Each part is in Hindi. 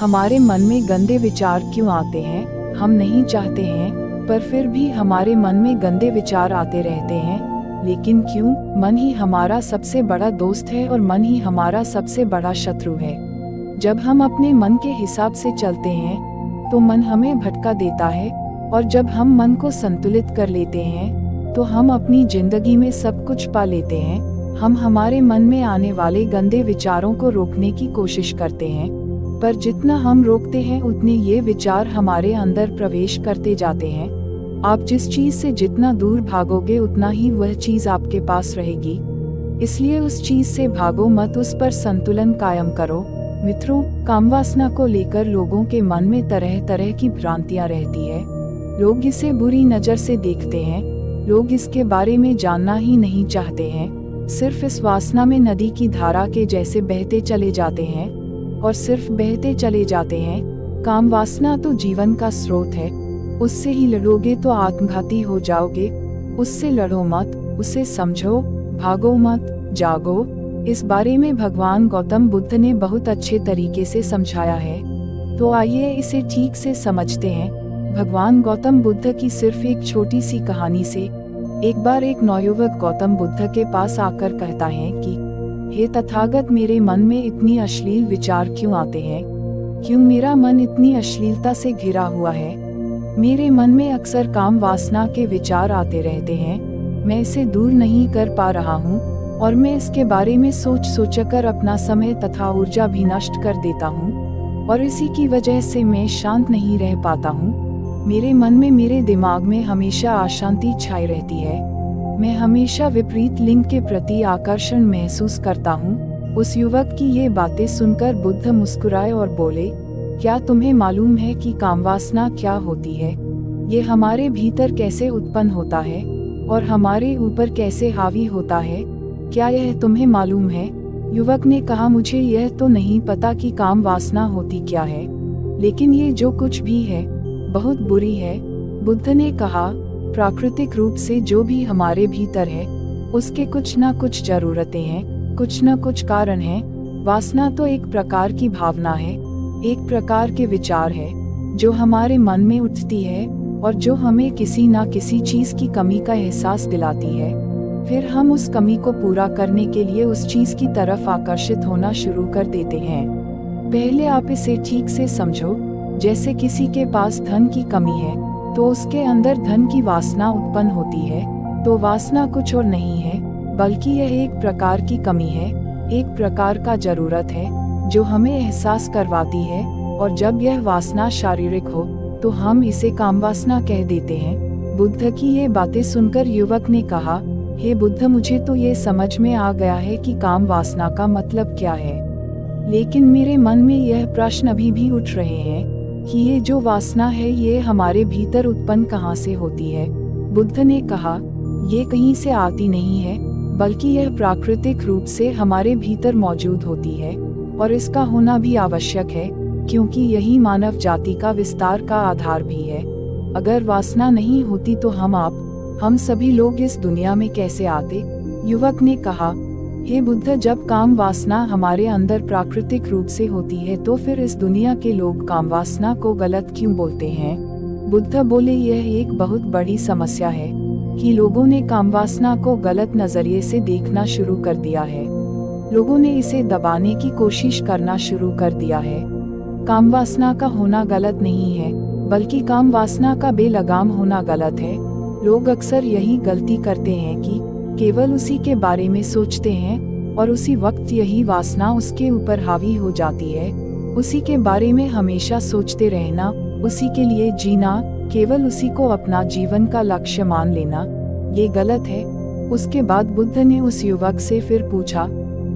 हमारे मन में गंदे विचार क्यों आते हैं? हम नहीं चाहते हैं, पर फिर भी हमारे मन में गंदे विचार आते रहते हैं। लेकिन क्यों? मन ही हमारा सबसे बड़ा दोस्त है और मन ही हमारा सबसे बड़ा शत्रु है। जब हम अपने मन के हिसाब से चलते हैं तो मन हमें भटका देता है, और जब हम मन को संतुलित कर लेते हैं तो हम अपनी जिंदगी में सब कुछ पा लेते हैं। हम हमारे मन में आने वाले गंदे विचारों को रोकने की कोशिश करते हैं, पर जितना हम रोकते हैं उतने ये विचार हमारे अंदर प्रवेश करते जाते हैं। आप जिस चीज से जितना दूर भागोगे उतना ही वह चीज आपके पास रहेगी। इसलिए उस चीज से भागो मत, उस पर संतुलन कायम करो। मित्रों, कामवासना को लेकर लोगों के मन में तरह तरह की भ्रांतियां रहती है। लोग इसे बुरी नजर से देखते हैं, लोग इसके बारे में जानना ही नहीं चाहते हैं, सिर्फ इस वासना में नदी की धारा के जैसे बहते चले जाते हैं और सिर्फ बहते चले जाते हैं। काम वासना तो जीवन का स्रोत है, उससे ही लड़ोगे तो आत्मघाती हो जाओगे। उससे लड़ो मत, उसे समझो, भागो मत, जागो। इस बारे में भगवान गौतम बुद्ध ने बहुत अच्छे तरीके से समझाया है, तो आइए इसे ठीक से समझते हैं। भगवान गौतम बुद्ध की सिर्फ एक छोटी सी कहानी से। एक बार एक नवयुवक गौतम बुद्ध के पास आकर कहता है कि हे तथागत, मेरे मन में इतनी अश्लील विचार क्यों आते हैं? क्यों मेरा मन इतनी अश्लीलता से घिरा हुआ है? मेरे मन में अक्सर काम वासना के विचार आते रहते हैं। मैं इसे दूर नहीं कर पा रहा हूँ और मैं इसके बारे में सोचकर अपना समय तथा ऊर्जा भी नष्ट कर देता हूँ, और इसी की वजह से मैं शांत नहीं रह पाता हूँ। मेरे मन में, मेरे दिमाग में हमेशा अशांति छाई रहती है। मैं हमेशा विपरीत लिंग के प्रति आकर्षण महसूस करता हूँ। उस युवक की ये बातें सुनकर बुद्ध मुस्कुराए और बोले, क्या तुम्हें मालूम है कि कामवासना क्या होती है? ये हमारे भीतर कैसे उत्पन्न होता है और हमारे ऊपर कैसे हावी होता है? क्या यह तुम्हें मालूम है? युवक ने कहा, मुझे यह तो नहीं पता कि काम वासना होती क्या है, लेकिन ये जो कुछ भी है बहुत बुरी है। बुद्ध ने कहा, प्राकृतिक रूप से जो भी हमारे भीतर है उसके कुछ ना कुछ जरूरतें हैं, कुछ ना कुछ कारण हैं। वासना तो एक प्रकार की भावना है, एक प्रकार के विचार है जो हमारे मन में उठती है और जो हमें किसी ना किसी चीज की कमी का एहसास दिलाती है। फिर हम उस कमी को पूरा करने के लिए उस चीज की तरफ आकर्षित होना शुरू कर देते हैं। पहले आप इसे ठीक से समझो। जैसे किसी के पास धन की कमी है तो उसके अंदर धन की वासना उत्पन्न होती है। तो वासना कुछ और नहीं है बल्कि यह एक प्रकार की कमी है, एक प्रकार का जरूरत है जो हमें एहसास करवाती है। और जब यह वासना शारीरिक हो तो हम इसे कामवासना कह देते हैं। बुद्ध की ये बातें सुनकर युवक ने कहा, हे बुद्ध, मुझे तो ये समझ में आ गया है कि काम वासना का मतलब क्या है, लेकिन मेरे मन में यह प्रश्न अभी भी उठ रहे हैं कि ये जो वासना है ये हमारे भीतर उत्पन्न कहाँ से होती है? बुद्ध ने कहा, ये कहीं से आती नहीं है बल्कि यह प्राकृतिक रूप से हमारे भीतर मौजूद होती है, और इसका होना भी आवश्यक है क्योंकि यही मानव जाति का विस्तार का आधार भी है। अगर वासना नहीं होती तो हम सभी लोग इस दुनिया में कैसे आते? युवक ने कहा, हे बुद्ध, जब काम वासना हमारे अंदर प्राकृतिक रूप से होती है तो फिर इस दुनिया के लोग काम वासना को गलत क्यों बोलते हैं? बुद्ध बोले, यह एक बहुत बड़ी समस्या है कि लोगों ने काम वासना को गलत नजरिए से देखना शुरू कर दिया है। लोगों ने इसे दबाने की कोशिश करना शुरू कर दिया है। काम वासना का होना गलत नहीं है बल्कि काम वासना का बेलगाम होना गलत है। लोग अक्सर यही गलती करते हैं कि केवल उसी के बारे में सोचते हैं और उसी वक्त यही वासना उसके ऊपर हावी हो जाती है। उसी के बारे में हमेशा सोचते रहना, उसी के लिए जीना, केवल उसी को अपना जीवन का लक्ष्य मान लेना, ये गलत है। उसके बाद बुद्ध ने उस युवक से फिर पूछा,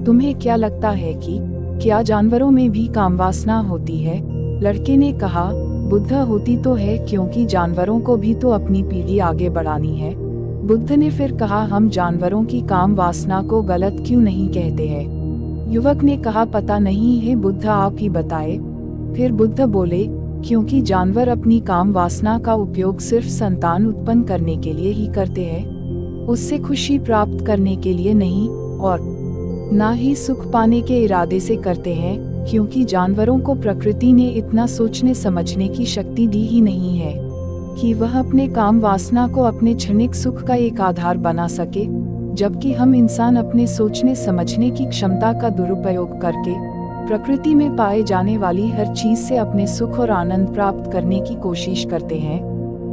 तुम्हें क्या लगता है कि क्या जानवरों में भी कामवासना होती है? लड़के ने कहा, बुद्ध, होती तो है, क्योंकि जानवरों को भी तो अपनी पीढ़ी आगे बढ़ानी है। बुद्ध ने फिर कहा, हम जानवरों की काम वासना को गलत क्यों नहीं कहते हैं? युवक ने कहा, पता नहीं है बुद्ध, आप ही बताए। फिर बुद्ध बोले, क्योंकि जानवर अपनी काम वासना का उपयोग सिर्फ संतान उत्पन्न करने के लिए ही करते हैं, उससे खुशी प्राप्त करने के लिए नहीं, और ना ही सुख पाने के इरादे से करते हैं, क्योंकि जानवरों को प्रकृति ने इतना सोचने समझने की शक्ति दी ही नहीं है कि वह अपने काम वासना को अपने क्षणिक सुख का एक आधार बना सके, जबकि हम इंसान अपने सोचने समझने की क्षमता का दुरुपयोग करके प्रकृति में पाए जाने वाली हर चीज से अपने सुख और आनंद प्राप्त करने की कोशिश करते हैं।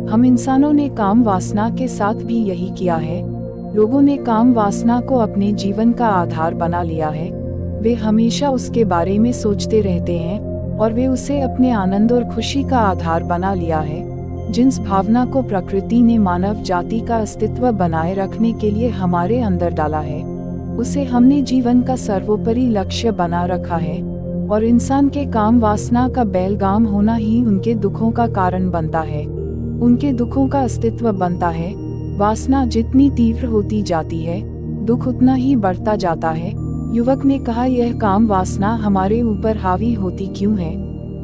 हम इंसानों ने काम वासना के साथ भी यही किया है। लोगों ने काम वासना को अपने जीवन का आधार बना लिया है। वे हमेशा उसके बारे में सोचते रहते हैं और वे उसे अपने आनंद और खुशी का आधार बना लिया है। जिस भावना को प्रकृति ने मानव जाति का अस्तित्व बनाए रखने के लिए हमारे अंदर डाला है, उसे हमने जीवन का सर्वोपरि लक्ष्य बना रखा है, और इंसान के काम वासना का बेलगाम होना ही उनके दुखों का कारण बनता है, उनके दुखों का अस्तित्व बनता है। वासना जितनी तीव्र होती जाती है, दुख उतना ही बढ़ता जाता है। युवक ने कहा, यह काम वासना हमारे ऊपर हावी होती क्यों है?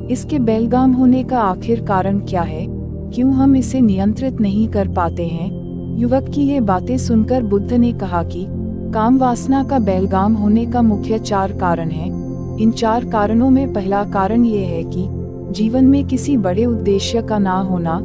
इसके बेलगाम होने का आखिर कारण क्या है? क्यों हम इसे नियंत्रित नहीं कर पाते हैं? युवक की ये बातें सुनकर बुद्ध ने कहा कि काम वासना का बेलगाम होने का मुख्य 4 कारण हैं। इन 4 कारणों में पहला कारण ये है कि जीवन में किसी बड़े उद्देश्य का ना होना,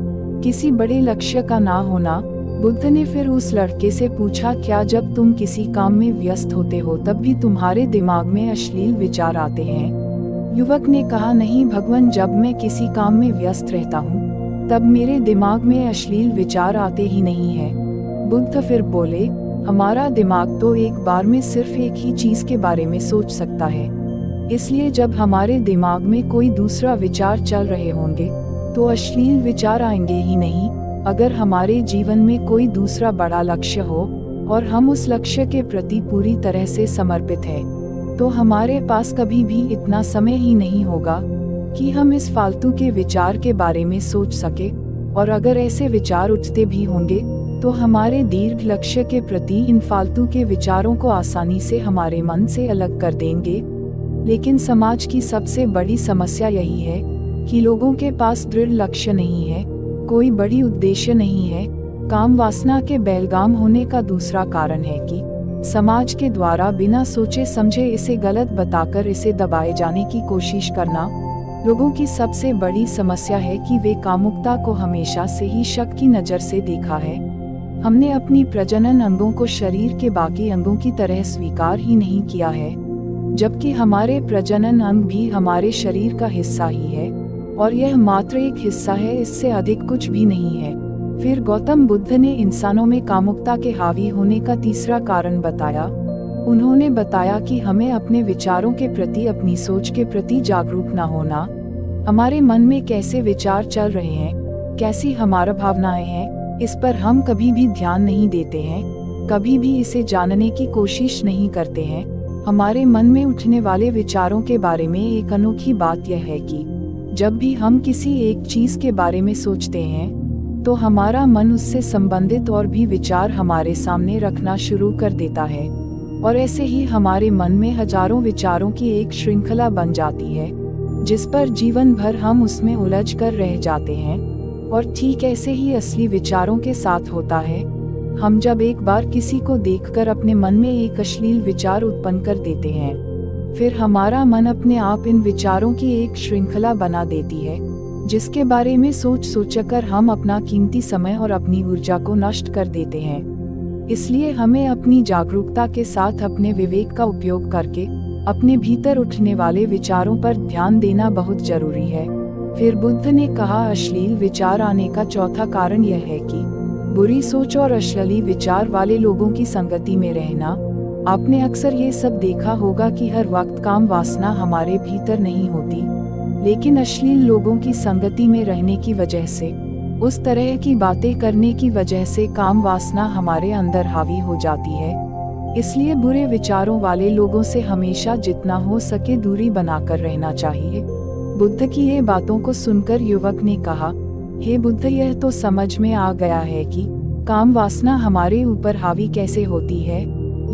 किसी बड़े लक्ष्य का ना होना। बुद्ध ने फिर उस लड़के से पूछा, क्या जब तुम किसी काम में व्यस्त होते हो तब भी तुम्हारे दिमाग में अश्लील विचार आते हैं? युवक ने कहा, नहीं भगवान, जब मैं किसी काम में व्यस्त रहता हूँ तब मेरे दिमाग में अश्लील विचार आते ही नहीं है। बुद्ध फिर बोले, हमारा दिमाग तो एक बार में सिर्फ एक ही चीज के बारे में सोच सकता है, इसलिए जब हमारे दिमाग में कोई दूसरा विचार चल रहे होंगे तो अश्लील विचार आएंगे ही नहीं। अगर हमारे जीवन में कोई दूसरा बड़ा लक्ष्य हो और हम उस लक्ष्य के प्रति पूरी तरह से समर्पित हैं, तो हमारे पास कभी भी इतना समय ही नहीं होगा कि हम इस फालतू के विचार के बारे में सोच सके। और अगर ऐसे विचार उठते भी होंगे तो हमारे दीर्घ लक्ष्य के प्रति इन फालतू के विचारों को आसानी से हमारे मन से अलग कर देंगे। लेकिन समाज की सबसे बड़ी समस्या यही है कि लोगों के पास दृढ़ लक्ष्य नहीं है, कोई बड़ी उद्देश्य नहीं है। काम वासना के बेलगाम होने का दूसरा कारण है कि समाज के द्वारा बिना सोचे समझे इसे गलत बताकर इसे दबाए जाने की कोशिश करना। लोगों की सबसे बड़ी समस्या है कि वे कामुकता को हमेशा से ही शक की नज़र से देखा है। हमने अपनी प्रजनन अंगों को शरीर के बाकी अंगों की तरह स्वीकार ही नहीं किया है, जबकि हमारे प्रजनन अंग भी हमारे शरीर का हिस्सा ही है, और यह मात्र एक हिस्सा है, इससे अधिक कुछ भी नहीं है। फिर गौतम बुद्ध ने इंसानों में कामुकता के हावी होने का तीसरा कारण बताया। उन्होंने बताया कि हमें अपने विचारों के प्रति, अपनी सोच के प्रति जागरूक न होना। हमारे मन में कैसे विचार चल रहे हैं, कैसी हमारा भावनाएं हैं, इस पर हम कभी भी ध्यान नहीं देते हैं, कभी भी इसे जानने की कोशिश नहीं करते हैं। हमारे मन में उठने वाले विचारों के बारे में एक अनोखी बात यह है कि जब भी हम किसी एक चीज के बारे में सोचते हैं तो हमारा मन उससे संबंधित और भी विचार हमारे सामने रखना शुरू कर देता है, और ऐसे ही हमारे मन में हजारों विचारों की एक श्रृंखला बन जाती है, जिस पर जीवन भर हम उसमें उलझ कर रह जाते हैं। और ठीक ऐसे ही असली विचारों के साथ होता है। हम जब एक बार किसी को देखकर अपने मन में एक अश्लील विचार उत्पन्न कर देते हैं, फिर हमारा मन अपने आप इन विचारों की एक श्रृंखला बना देती है, जिसके बारे में सोचकर हम अपना कीमती समय और अपनी ऊर्जा को नष्ट कर देते हैं। इसलिए हमें अपनी जागरूकता के साथ अपने विवेक का उपयोग करके अपने भीतर उठने वाले विचारों पर ध्यान देना बहुत जरूरी है। फिर बुद्ध ने कहा, अश्लील विचार आने का चौथा कारण यह है कि बुरी सोच और अश्लील विचार वाले लोगों की संगति में रहना। आपने अक्सर ये सब देखा होगा कि हर वक्त काम वासना हमारे भीतर नहीं होती, लेकिन अश्लील लोगों की संगति में रहने की वजह से, उस तरह की बातें करने की वजह से काम वासना हमारे अंदर हावी हो जाती है। इसलिए बुरे विचारों वाले लोगों से हमेशा जितना हो सके दूरी बनाकर रहना चाहिए। बुद्ध की ये बातों को सुनकर युवक ने कहा, हे बुद्ध, यह तो समझ में आ गया है कि काम वासना हमारे ऊपर हावी कैसे होती है,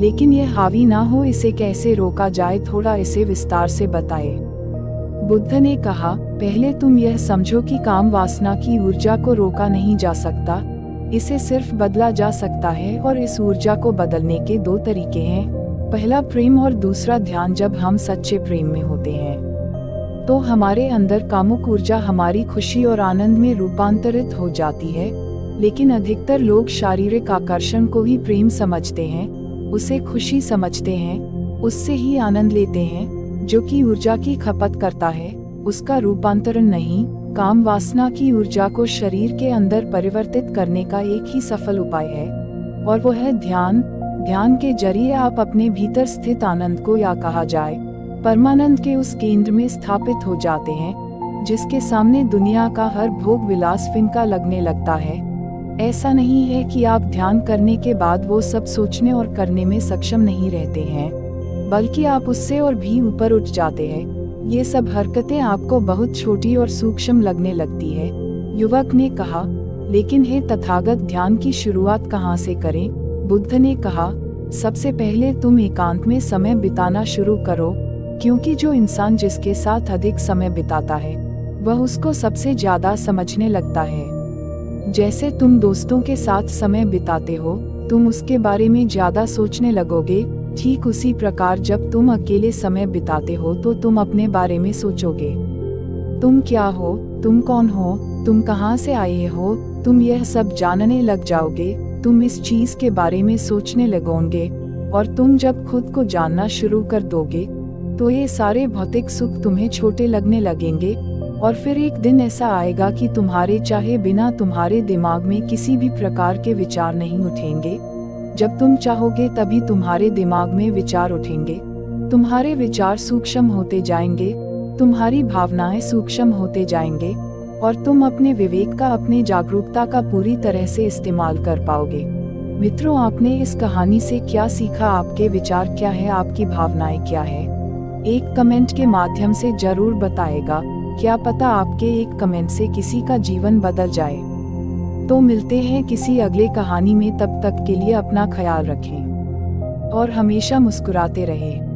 लेकिन यह हावी ना हो इसे कैसे रोका जाए, थोड़ा इसे विस्तार से बताए। बुद्ध ने कहा, पहले तुम यह समझो कि काम वासना की ऊर्जा को रोका नहीं जा सकता, इसे सिर्फ बदला जा सकता है, और इस ऊर्जा को बदलने के 2 तरीके हैं। पहला प्रेम और दूसरा ध्यान। जब हम सच्चे प्रेम में होते हैं तो हमारे अंदर कामुक ऊर्जा हमारी खुशी और आनंद में रूपांतरित हो जाती है। लेकिन अधिकतर लोग शारीरिक आकर्षण को ही प्रेम समझते हैं, उसे खुशी समझते हैं, उससे ही आनंद लेते हैं, जो कि ऊर्जा की खपत करता है, उसका रूपांतरण नहीं। काम वासना की ऊर्जा को शरीर के अंदर परिवर्तित करने का एक ही सफल उपाय है, और वो है ध्यान। ध्यान के जरिए आप अपने भीतर स्थित आनंद को, या कहा जाए परमानंद के उस केंद्र में स्थापित हो जाते हैं, जिसके सामने दुनिया का हर भोग विलास फिंका लगने लगता है। ऐसा नहीं है कि आप ध्यान करने के बाद वो सब सोचने और करने में सक्षम नहीं रहते हैं, बल्कि आप उससे और भी ऊपर उठ जाते हैं। ये सब हरकतें आपको बहुत छोटी और सूक्ष्म लगने लगती है। युवक ने कहा, लेकिन हे तथागत, ध्यान की शुरुआत कहाँ से करें? बुद्ध ने कहा, सबसे पहले तुम एकांत में समय बिताना शुरू करो, क्योंकि जो इंसान जिसके साथ अधिक समय बिताता है, वह उसको सबसे ज्यादा समझने लगता है। जैसे तुम दोस्तों के साथ समय बिताते हो, तुम उसके बारे में ज्यादा सोचने लगोगे। ठीक उसी प्रकार जब तुम अकेले समय बिताते हो तो तुम अपने बारे में सोचोगे। तुम क्या हो, तुम कौन हो, तुम कहाँ से आए हो, तुम यह सब जानने लग जाओगे। तुम इस चीज के बारे में सोचने लगोगे, और तुम जब खुद को जानना शुरू कर दोगे तो ये सारे भौतिक सुख तुम्हें छोटे लगने लगेंगे। और फिर एक दिन ऐसा आएगा कि तुम्हारे चाहे बिना तुम्हारे दिमाग में किसी भी प्रकार के विचार नहीं उठेंगे। जब तुम चाहोगे तभी तुम्हारे दिमाग में विचार उठेंगे। तुम्हारे विचार सूक्ष्म होते जाएंगे, तुम्हारी भावनाएं सूक्ष्म होते जाएंगे, और तुम अपने विवेक का, अपने जागरूकता का पूरी तरह से इस्तेमाल कर पाओगे। मित्रों, आपने इस कहानी से क्या सीखा? आपके विचार क्या है? आपकी भावनाएं क्या है? एक कमेंट के माध्यम से जरूर बताएगा। क्या पता आपके एक कमेंट से किसी का जीवन बदल जाए। तो मिलते हैं किसी अगले कहानी में। तब तक के लिए अपना ख्याल रखें और हमेशा मुस्कुराते रहें।